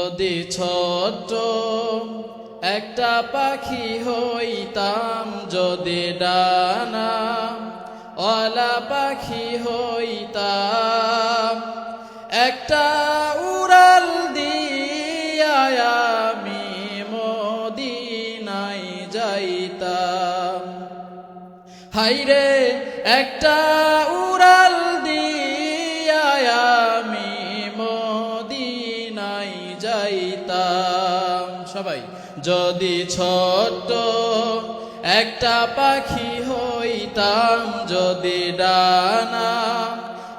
যদি ছোট্ট একটা পাখি হইতাম, যদি ডানা ওয়ালা পাখি হইতাম, একটা উড়াল দিয়া আমি মদিনায় যাইতাম। হাইরে একটা উড়াল দিয়া আমি মদিনায় যাইতাম। সবাই যদি ছোট্ট একটা পাখি হইতাম, যদি ডানা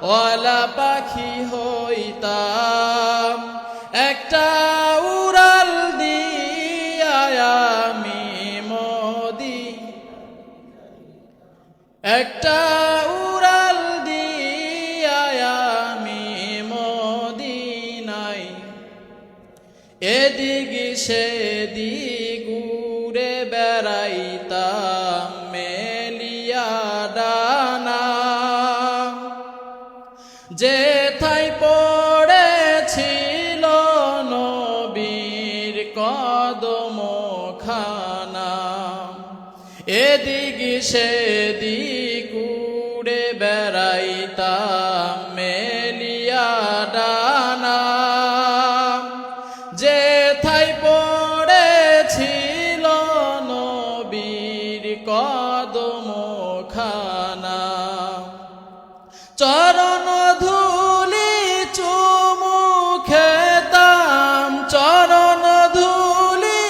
ওয়ালা পাখি হইতাম, একটা উড়াল দিয়া আমি একটা উড়াল দিয়া আমি মদিনায়, এদিক সেদিক উড়ে বেড়াইতাম মেলিয়া ডানা। যেথায় পড়েছিল নবীর কদম খানা, এদিক সেদিক উড়ে বেড়াইতাম মেলিয়া ডানা। যেথায় পড়েছিল নবীর কদম খানা, চরণ ধুলি চুমু খেতাম, চরণ ধুলি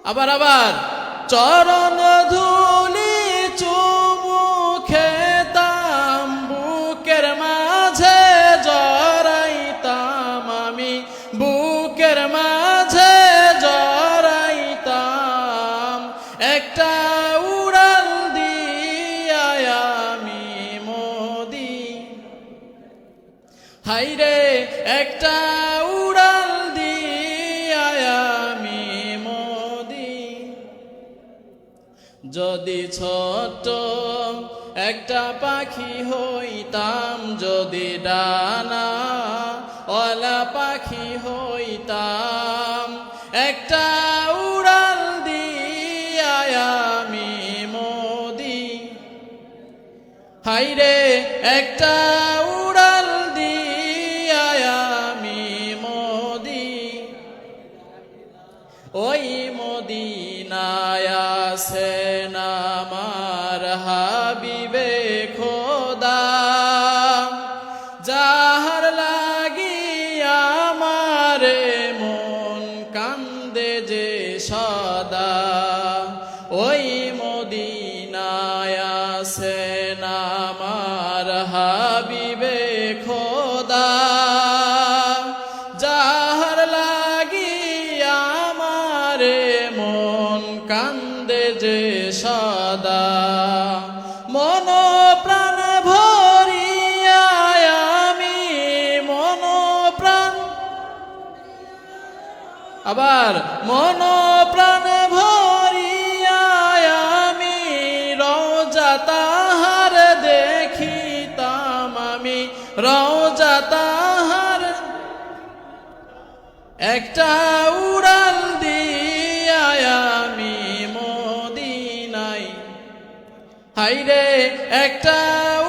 আবার চরণ ধুলি চুমু খেতাম, বুকের মাঝে জড়াইতাম আমি, বুকের মাঝে জড়াইতাম, একটা উড়াল দিয়া আমি হাইরে একটা উড়াল দিয়া আমি যদি ছোট্ট একটা পাখি হইতাম, যদি ডানা ওয়ালা পাখি হইতাম, একটা উড়াল দিয়া আমি হাইরে একটা উড়াল দিয়া আমি ওই মদিনায় আছেন আমার হাবিবে খোদা, যাহার লাগি আমার মন কান্দে যে সদা। ওই মদিনায় আছেন আমার হাবিবে খোদা, যাহার লাগি আমার মন কান্দে যে সদা। মন প্রাণ ভরিয়া আমি মন প্রাণ আবার মন প্রাণ ভরিয়া আমি রওজা তাহার দেখিতাম, আমি রওজা তাহার একটা উড়াল দিয়া আমি মদিনায়, হাইরে একটা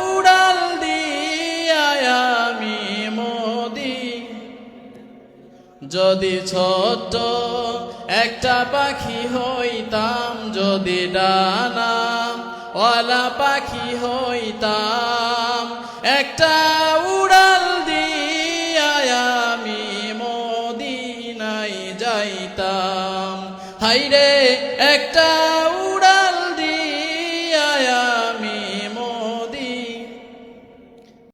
উড়াল দিয়া আমি যদি ছোট্ট একটা পাখি হইতাম, যদি ডানা ওয়ালা পাখি হইতাম, একটা উড়াল দিয়া আমি মদিনায় যাইতাম। হাইরে একটা